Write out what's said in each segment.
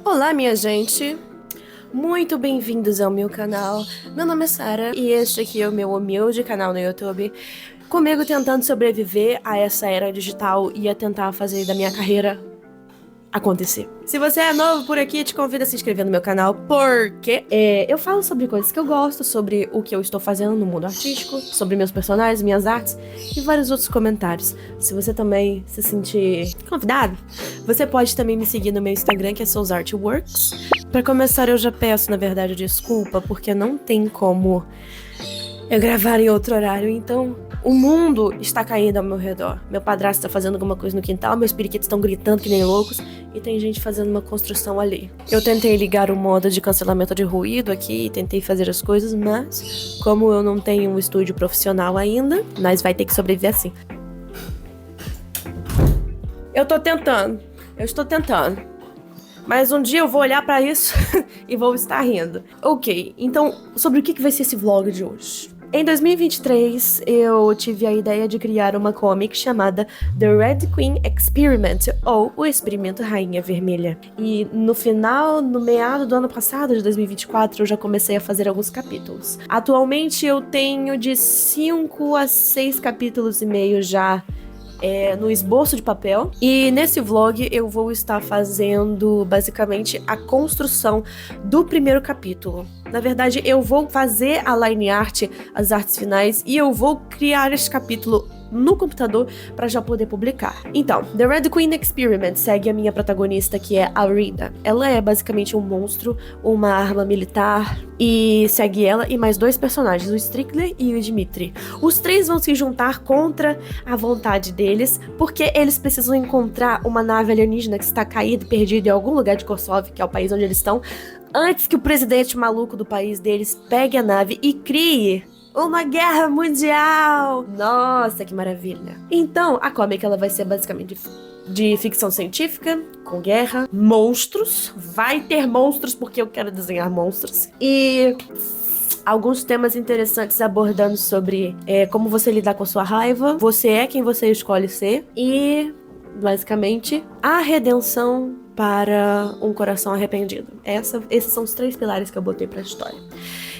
Olá, minha gente! Muito bem-vindos ao meu canal. Meu nome é Sara e este aqui é o meu humilde canal no YouTube. Comigo tentando sobreviver a essa era digital e a tentar fazer da minha carreira acontecer. Se você é novo por aqui, te convido a se inscrever no meu canal, porque eu falo sobre coisas que eu gosto, sobre o que eu estou fazendo no mundo artístico, sobre meus personagens, minhas artes e vários outros comentários. Se você também se sentir convidado, você pode também me seguir no meu Instagram, que é Souls Artworks. Pra começar, eu já peço, na verdade, desculpa, porque não tem como eu gravar em outro horário, então o mundo está caindo ao meu redor. Meu padrasto está fazendo alguma coisa no quintal, meus periquitos estão gritando que nem loucos e tem gente fazendo uma construção ali. Eu tentei ligar o modo de cancelamento de ruído aqui e tentei fazer as coisas, mas como eu não tenho um estúdio profissional ainda, nós vai ter que sobreviver assim. Eu estou tentando. Mas um dia eu vou olhar pra isso e vou estar rindo. Ok, então sobre o que vai ser esse vlog de hoje? Em 2023, eu tive a ideia de criar uma comic chamada The Red Queen Experiment, ou O Experimento Rainha Vermelha. E no meado do ano passado, de 2024, eu já comecei a fazer alguns capítulos. Atualmente eu tenho de 5 a 6 capítulos e meio já no esboço de papel. E nesse vlog eu vou estar fazendo basicamente a construção do primeiro capítulo. Na verdade, eu vou fazer a line art, as artes finais, e eu vou criar esse capítulo no computador para já poder publicar. Então, The Red Queen Experiment segue a minha protagonista, que é a Rita. Ela é basicamente um monstro, uma arma militar, e segue ela e mais dois personagens, o Strickler e o Dmitri. Os três vão se juntar contra a vontade deles, porque eles precisam encontrar uma nave alienígena que está caída e perdida em algum lugar de Korsov, que é o país onde eles estão, antes que o presidente maluco do país deles pegue a nave e crie uma guerra mundial! Nossa, que maravilha! Então, a comic ela vai ser basicamente de ficção científica, com guerra, monstros. Vai ter monstros porque eu quero desenhar monstros. E alguns temas interessantes abordando sobre como você lidar com a sua raiva, você é quem você escolhe ser e, basicamente, a redenção para um coração arrependido. Esses são os 3 pilares que eu botei pra história.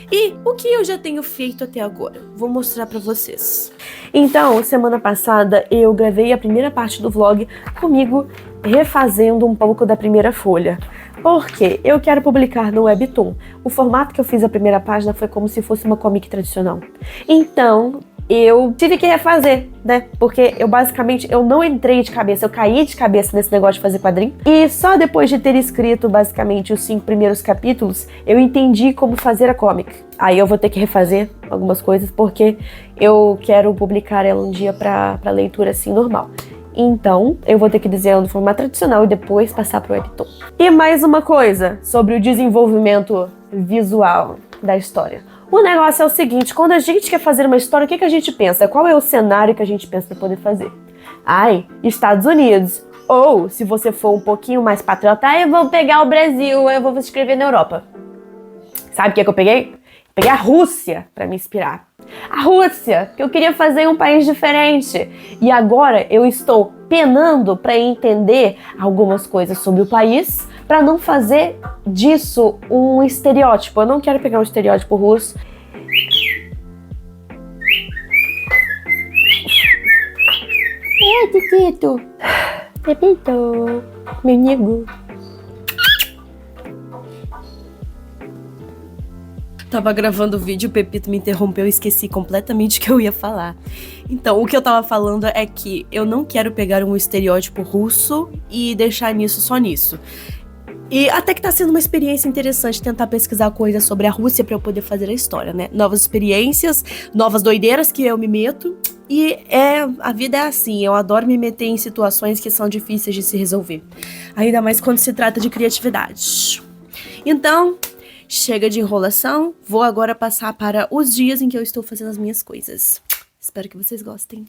E o que eu já tenho feito até agora? Vou mostrar pra vocês. Então, semana passada eu gravei a primeira parte do vlog comigo refazendo um pouco da primeira folha. Porque eu quero publicar no Webtoon. O formato que eu fiz a primeira página foi como se fosse uma comic tradicional. Então, eu tive que refazer, né? Porque eu não entrei de cabeça, eu caí de cabeça nesse negócio de fazer quadrinho. E só depois de ter escrito basicamente os 5 primeiros capítulos, eu entendi como fazer a comic. Aí eu vou ter que refazer algumas coisas, porque eu quero publicar ela um dia pra leitura assim normal. Então, eu vou ter que desenhar no formato tradicional e depois passar pro Webtoon. E mais uma coisa sobre o desenvolvimento visual da história. O negócio é o seguinte, quando a gente quer fazer uma história, o que a gente pensa? Qual é o cenário que a gente pensa para poder fazer? Estados Unidos. Ou, se você for um pouquinho mais patriota, eu vou pegar o Brasil, eu vou escrever na Europa. Sabe o que eu peguei? Peguei a Rússia para me inspirar. A Rússia, que eu queria fazer um país diferente. E agora eu estou penando para entender algumas coisas sobre o país, para não fazer disso um estereótipo. Eu não quero pegar um estereótipo russo. Tito. Pepito. Meu amigo. Tava gravando o vídeo, o Pepito me interrompeu e esqueci completamente o que eu ia falar. Então, o que eu tava falando é que eu não quero pegar um estereótipo russo e deixar nisso só nisso. E até que tá sendo uma experiência interessante tentar pesquisar coisas sobre a Rússia pra eu poder fazer a história, né? Novas experiências, novas doideiras que eu me meto. E a vida é assim, eu adoro me meter em situações que são difíceis de se resolver. Ainda mais quando se trata de criatividade. Então, chega de enrolação, vou agora passar para os dias em que eu estou fazendo as minhas coisas. Espero que vocês gostem.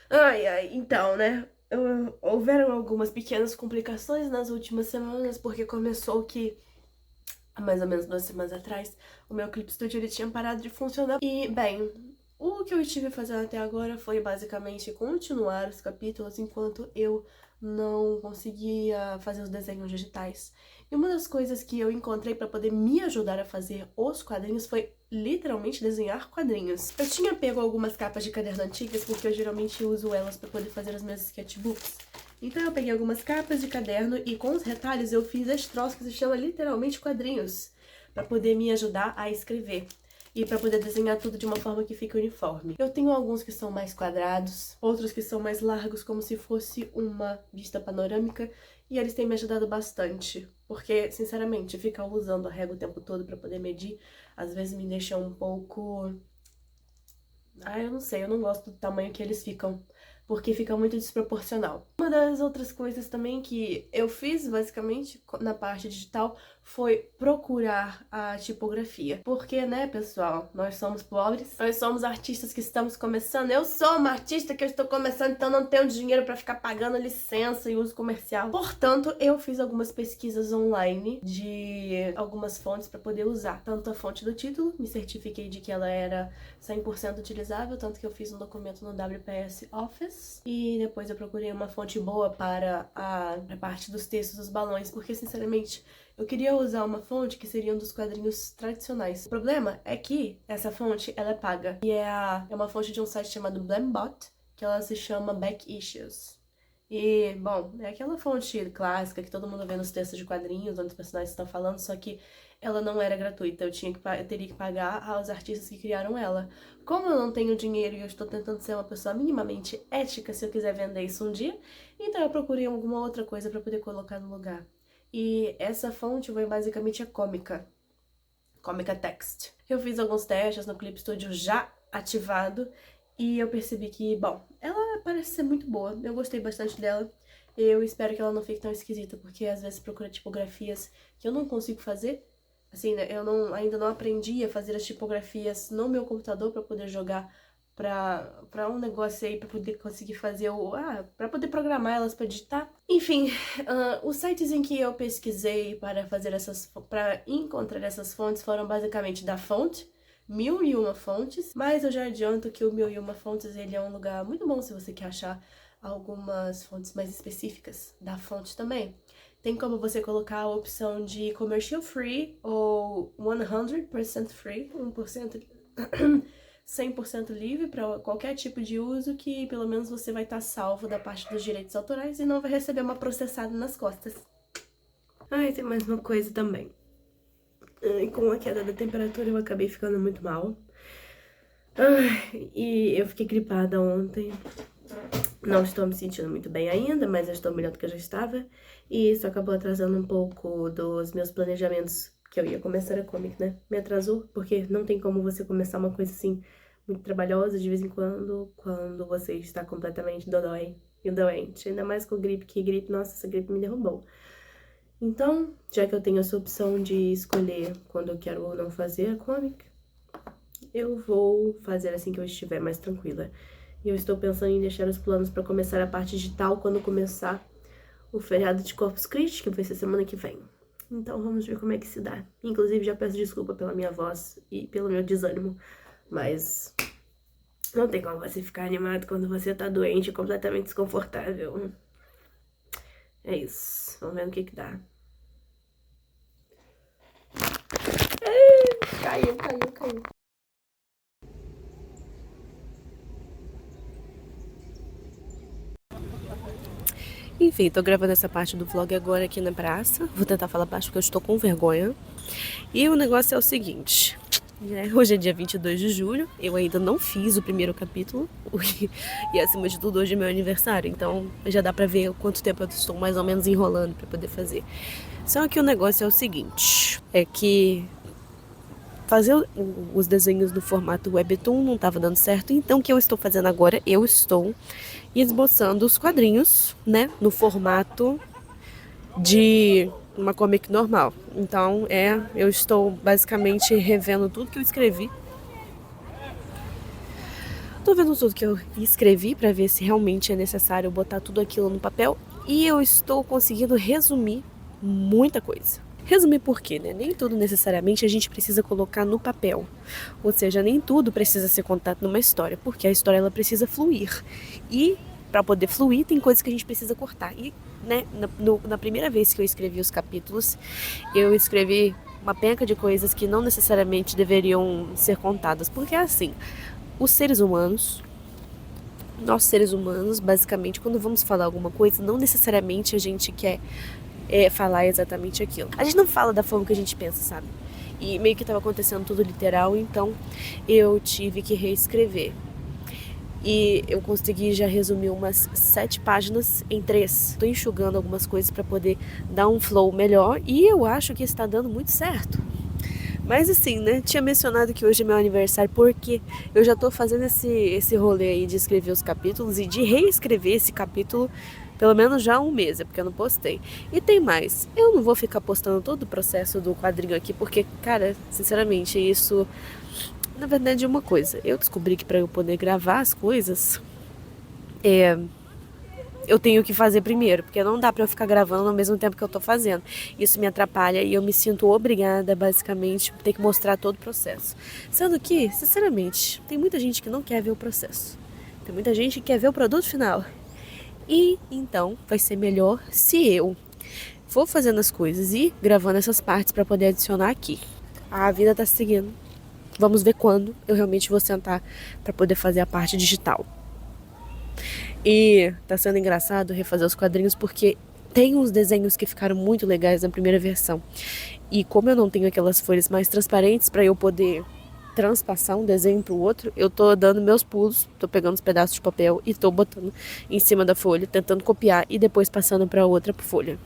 Ai, ai, então, né? Houveram algumas pequenas complicações nas últimas semanas, porque começou que, há mais ou menos 2 semanas atrás, o meu Clip Studio ele tinha parado de funcionar. E, bem, o que eu estive fazendo até agora foi basicamente continuar os capítulos enquanto eu não conseguia fazer os desenhos digitais. E uma das coisas que eu encontrei para poder me ajudar a fazer os quadrinhos foi literalmente desenhar quadrinhos. Eu tinha pego algumas capas de caderno antigas porque eu geralmente uso elas para poder fazer as minhas sketchbooks. Então eu peguei algumas capas de caderno e com os retalhos eu fiz esse troço que se chama literalmente quadrinhos, para poder me ajudar a escrever e para poder desenhar tudo de uma forma que fique uniforme. Eu tenho alguns que são mais quadrados, outros que são mais largos, como se fosse uma vista panorâmica, e eles têm me ajudado bastante, porque, sinceramente, ficar usando a régua o tempo todo para poder medir, às vezes me deixa um pouco... eu não sei, eu não gosto do tamanho que eles ficam, porque fica muito desproporcional. Uma das outras coisas também que eu fiz, basicamente, na parte digital, foi procurar a tipografia. Porque, né, pessoal, nós somos pobres, nós somos artistas que estamos começando. Eu sou uma artista que eu estou começando, então não tenho dinheiro pra ficar pagando licença e uso comercial. Portanto, eu fiz algumas pesquisas online de algumas fontes pra poder usar. Tanto a fonte do título, me certifiquei de que ela era 100% utilizável, tanto que eu fiz um documento no WPS Office. E depois eu procurei uma fonte boa para a parte dos textos dos balões, porque, sinceramente, eu queria usar uma fonte que seria um dos quadrinhos tradicionais. O problema é que essa fonte, ela é paga. E é uma fonte de um site chamado Blambot, que ela se chama Back Issues. E, bom, é aquela fonte clássica que todo mundo vê nos textos de quadrinhos, onde os personagens estão falando, só que ela não era gratuita, eu teria que pagar aos artistas que criaram ela. Como eu não tenho dinheiro e eu estou tentando ser uma pessoa minimamente ética se eu quiser vender isso um dia, então eu procurei alguma outra coisa para poder colocar no lugar. E essa fonte foi basicamente a Comica Text. Eu fiz alguns testes no Clip Studio já ativado e eu percebi que, bom, ela parece ser muito boa, eu gostei bastante dela. Eu espero que ela não fique tão esquisita, porque às vezes procura tipografias que eu não consigo fazer, Assim, né, ainda não aprendi a fazer as tipografias no meu computador para poder jogar pra um negócio aí, pra poder conseguir fazer pra poder programar elas pra digitar. Enfim, os sites em que eu pesquisei para encontrar essas fontes foram basicamente da fonte, 1001 fontes, mas eu já adianto que o 1001 fontes, ele é um lugar muito bom se você quer achar algumas fontes mais específicas da fonte também. Tem como você colocar a opção de commercial free ou 100% free, 1% 100% livre para qualquer tipo de uso, que pelo menos você vai estar salvo da parte dos direitos autorais e não vai receber uma processada nas costas. Ai, tem mais uma coisa também. Com a queda da temperatura eu acabei ficando muito mal. E eu fiquei gripada ontem. Não estou me sentindo muito bem ainda, mas eu estou melhor do que eu já estava. E isso acabou atrasando um pouco dos meus planejamentos, que eu ia começar a comic, né? Me atrasou, porque não tem como você começar uma coisa assim, muito trabalhosa de vez em quando você está completamente dodói e doente. Ainda mais com gripe, que gripe, nossa, essa gripe me derrubou. Então, já que eu tenho essa opção de escolher quando eu quero ou não fazer a comic, eu vou fazer assim que eu estiver mais tranquila. E eu estou pensando em deixar os planos para começar a parte digital quando começar o feriado de Corpus Christi, que vai ser semana que vem. Então vamos ver como é que se dá. Inclusive já peço desculpa pela minha voz e pelo meu desânimo, mas não tem como você ficar animado quando você tá doente e completamente desconfortável. É isso. Vamos ver no que dá. Caiu. Enfim, tô gravando essa parte do vlog agora aqui na praça. Vou tentar falar baixo porque eu estou com vergonha. E o negócio é o seguinte, né? Hoje é dia 22 de julho, eu ainda não fiz o primeiro capítulo. E acima de tudo, hoje é meu aniversário. Então já dá pra ver quanto tempo eu estou mais ou menos enrolando pra poder fazer. Só que o negócio é o seguinte, é que fazer os desenhos no formato Webtoon não estava dando certo, então o que eu estou fazendo agora? Eu estou esboçando os quadrinhos, né, no formato de uma comic normal. Então, eu estou basicamente revendo tudo que eu escrevi. Tô vendo tudo que eu escrevi para ver se realmente é necessário botar tudo aquilo no papel, e eu estou conseguindo resumir muita coisa. Resumir por quê, né? Nem tudo necessariamente a gente precisa colocar no papel. Ou seja, nem tudo precisa ser contado numa história, porque a história ela precisa fluir. E para poder fluir, tem coisas que a gente precisa cortar. E, né, na primeira vez que eu escrevi os capítulos, eu escrevi uma penca de coisas que não necessariamente deveriam ser contadas. Porque é assim, os seres humanos, nós seres humanos, basicamente, quando vamos falar alguma coisa, não necessariamente a gente quer falar exatamente aquilo. A gente não fala da forma que a gente pensa, sabe? E meio que estava acontecendo tudo literal, então eu tive que reescrever. E eu consegui já resumir umas 7 páginas em 3. Tô enxugando algumas coisas para poder dar um flow melhor e eu acho que está dando muito certo. Mas assim, né, tinha mencionado que hoje é meu aniversário porque eu já tô fazendo esse rolê aí de escrever os capítulos e de reescrever esse capítulo pelo menos já há um mês, é porque eu não postei. E tem mais, eu não vou ficar postando todo o processo do quadrinho aqui porque, cara, sinceramente, isso na verdade é uma coisa. Eu descobri que para eu poder gravar as coisas, eu tenho que fazer primeiro, porque não dá pra eu ficar gravando ao mesmo tempo que eu tô fazendo. Isso me atrapalha e eu me sinto obrigada, basicamente, a ter que mostrar todo o processo. Sendo que, sinceramente, tem muita gente que não quer ver o processo. Tem muita gente que quer ver o produto final. E então vai ser melhor se eu for fazendo as coisas e gravando essas partes pra poder adicionar aqui. A vida tá seguindo. Vamos ver quando eu realmente vou sentar pra poder fazer a parte digital. E tá sendo engraçado refazer os quadrinhos porque tem uns desenhos que ficaram muito legais na primeira versão. E como eu não tenho aquelas folhas mais transparentes para eu poder transpassar um desenho pro outro, eu tô dando meus pulos, tô pegando os pedaços de papel e tô botando em cima da folha, tentando copiar e depois passando para outra folha.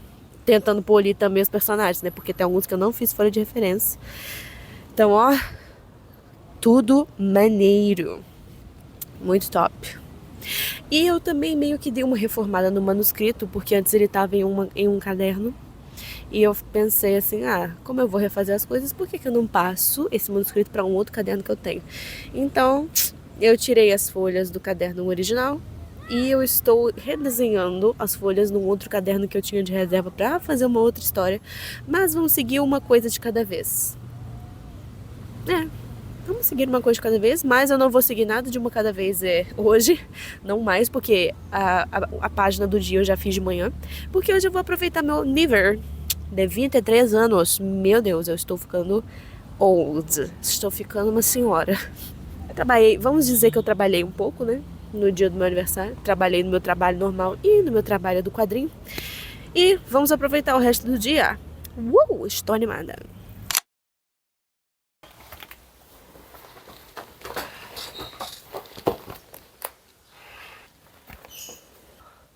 Tentando polir também os personagens, né? Porque tem alguns que eu não fiz folha de referência. Então, ó, tudo maneiro. Muito top. E eu também meio que dei uma reformada no manuscrito, porque antes ele estava em um caderno. E eu pensei assim, como eu vou refazer as coisas, por que que eu não passo esse manuscrito para um outro caderno que eu tenho? Então, eu tirei as folhas do caderno original e eu estou redesenhando as folhas num outro caderno que eu tinha de reserva para fazer uma outra história, mas vamos seguir uma coisa de cada vez. Vamos seguir uma coisa de cada vez, mas eu não vou seguir nada de uma cada vez hoje, não mais, porque a página do dia eu já fiz de manhã, porque hoje eu vou aproveitar meu nível de 23 anos. Meu Deus, eu estou ficando old, estou ficando uma senhora. Eu trabalhei, vamos dizer que eu trabalhei um pouco, né, no dia do meu aniversário, trabalhei no meu trabalho normal e no meu trabalho do quadrinho, e vamos aproveitar o resto do dia. Estou animada.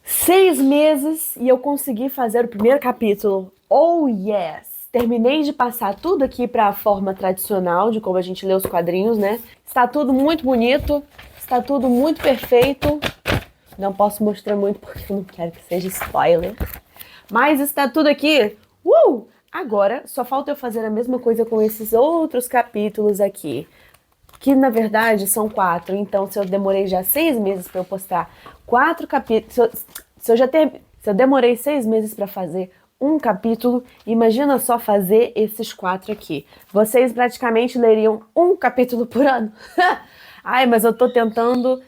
6 meses e eu consegui fazer o primeiro capítulo. Oh yes! Terminei de passar tudo aqui para a forma tradicional de como a gente lê os quadrinhos, né? Está tudo muito bonito, está tudo muito perfeito. Não posso mostrar muito porque eu não quero que seja spoiler. Mas está tudo aqui. Agora só falta eu fazer a mesma coisa com esses outros capítulos aqui. Que na verdade são 4. Então, se eu demorei já 6 meses para eu postar 4 capítulos. Se eu demorei 6 meses para fazer um capítulo, imagina só fazer esses 4 aqui. Vocês praticamente leriam um capítulo por ano. Ai, mas eu tô tentando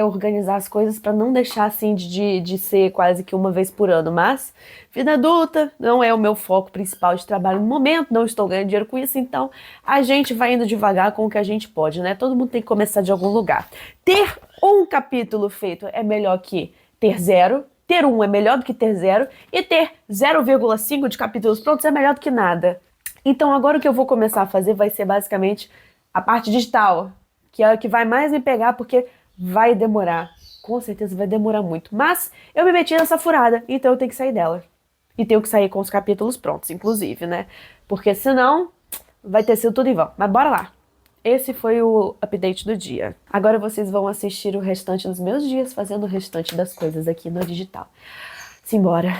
organizar as coisas para não deixar assim de ser quase que uma vez por ano. Mas vida adulta não é o meu foco principal de trabalho no momento, não estou ganhando dinheiro com isso, então a gente vai indo devagar com o que a gente pode, né? Todo mundo tem que começar de algum lugar. Ter um capítulo feito é melhor que ter zero. Ter um é melhor do que ter zero. E ter 0,5 de capítulos prontos é melhor do que nada. Então agora o que eu vou começar a fazer vai ser basicamente a parte digital, que é a que vai mais me pegar, porque vai demorar. Com certeza vai demorar muito. Mas eu me meti nessa furada, então eu tenho que sair dela. E tenho que sair com os capítulos prontos, inclusive, né? Porque senão vai ter sido tudo em vão. Mas bora lá. Esse foi o update do dia. Agora vocês vão assistir o restante dos meus dias fazendo o restante das coisas aqui no digital. Simbora.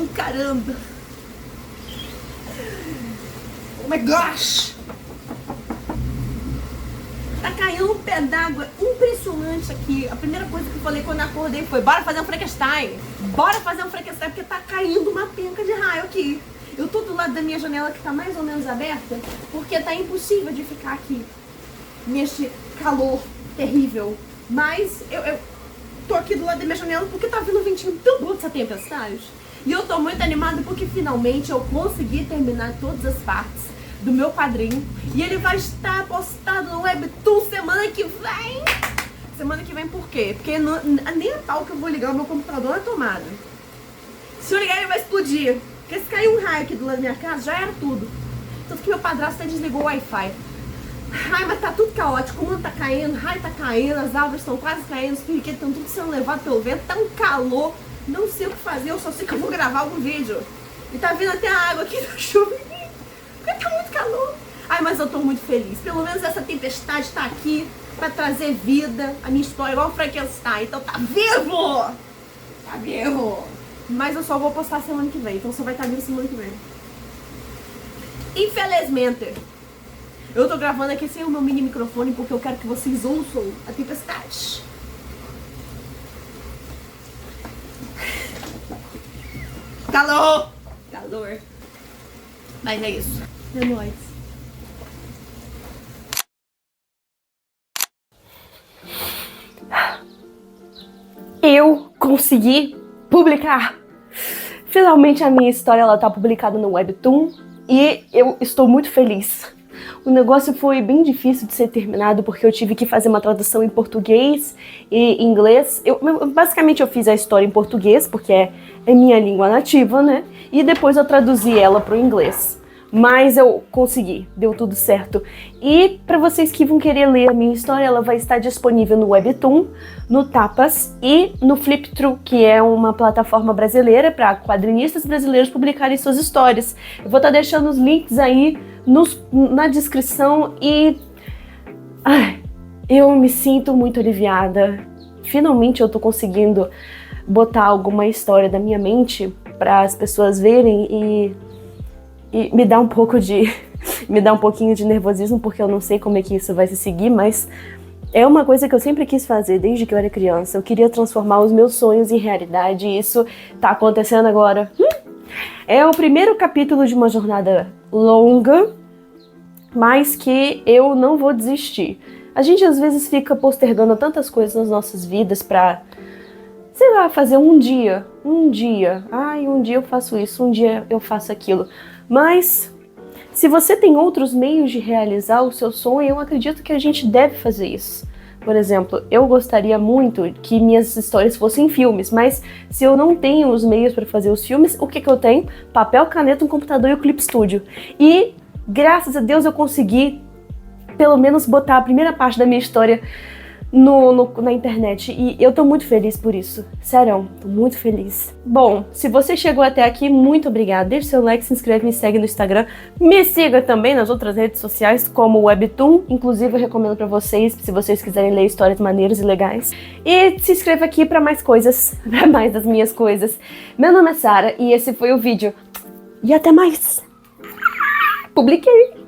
caramba. Oh my gosh. Tá caindo um pé d'água impressionante aqui. A primeira coisa que eu falei quando eu acordei foi: bora fazer um Frankenstein. Bora fazer um Frankenstein, porque tá caindo uma penca de raio aqui. Eu tô do lado da minha janela que tá mais ou menos aberta, porque tá impossível de ficar aqui neste calor terrível. Mas eu tô aqui do lado da minha janela porque tá vindo um ventinho tão bom dessa tempestade. E eu tô muito animada porque finalmente eu consegui terminar todas as partes do meu quadrinho. E ele vai estar postado no Webtoon semana que vem. Semana que vem por quê? Porque nem a pau que eu vou ligar o meu computador na tomada. Se eu ligar ele vai explodir. Porque se cair um raio aqui do lado da minha casa, já era tudo. Tanto que meu padrasto até desligou o Wi-Fi. Ai, mas tá tudo caótico, o mundo tá caindo, raio tá caindo, as árvores estão quase caindo, os periquetos estão tudo sendo levados pelo vento, tá um calor, não sei o que fazer, eu só sei que eu vou gravar algum vídeo. E tá vindo até a água aqui da chuva, porque tá muito calor. Ai, mas eu tô muito feliz, pelo menos essa tempestade tá aqui pra trazer vida, a minha história igual o Frankenstein, então tá vivo! Tá vivo! Mas eu só vou postar semana que vem, então só vai estar vivo semana que vem. Infelizmente, eu tô gravando aqui sem o meu mini microfone porque eu quero que vocês ouçam a tempestade. Calor! Calor. Mas é isso. É nóis. Eu consegui publicar. Finalmente a minha história ela tá publicada no Webtoon e eu estou muito feliz. O negócio foi bem difícil de ser terminado porque eu tive que fazer uma tradução em português e inglês. Basicamente eu fiz a história em português porque é minha língua nativa, né? E depois eu traduzi ela pro inglês. Mas eu consegui, deu tudo certo. E para vocês que vão querer ler a minha história, ela vai estar disponível no Webtoon, no Tapas e no Flipthrough, que é uma plataforma brasileira para quadrinistas brasileiros publicarem suas histórias. Eu vou estar deixando os links aí na descrição e... Ai, eu me sinto muito aliviada. Finalmente eu tô conseguindo botar alguma história da minha mente para as pessoas verem e me dá um pouquinho de nervosismo, porque eu não sei como é que isso vai se seguir, mas é uma coisa que eu sempre quis fazer desde que eu era criança. Eu queria transformar os meus sonhos em realidade e isso tá acontecendo agora. É o primeiro capítulo de uma jornada longa, mas que eu não vou desistir. A gente às vezes fica postergando tantas coisas nas nossas vidas pra, sei lá, fazer um dia. Ai, um dia eu faço isso, um dia eu faço aquilo. Mas, se você tem outros meios de realizar o seu sonho, eu acredito que a gente deve fazer isso. Por exemplo, eu gostaria muito que minhas histórias fossem filmes, mas se eu não tenho os meios para fazer os filmes, o que eu tenho? Papel, caneta, um computador e o Clip Studio. E, graças a Deus, eu consegui, pelo menos, botar a primeira parte da minha história na internet, e eu tô muito feliz por isso, sério, tô muito feliz. Bom, se você chegou até aqui, muito obrigada, deixa seu like, se inscreve, me segue no Instagram, me siga também nas outras redes sociais como o Webtoon, inclusive eu recomendo pra vocês, se vocês quiserem ler histórias maneiras e legais, e se inscreva aqui pra mais coisas, pra mais das minhas coisas. Meu nome é Sara e esse foi o vídeo, e até mais! Publiquei!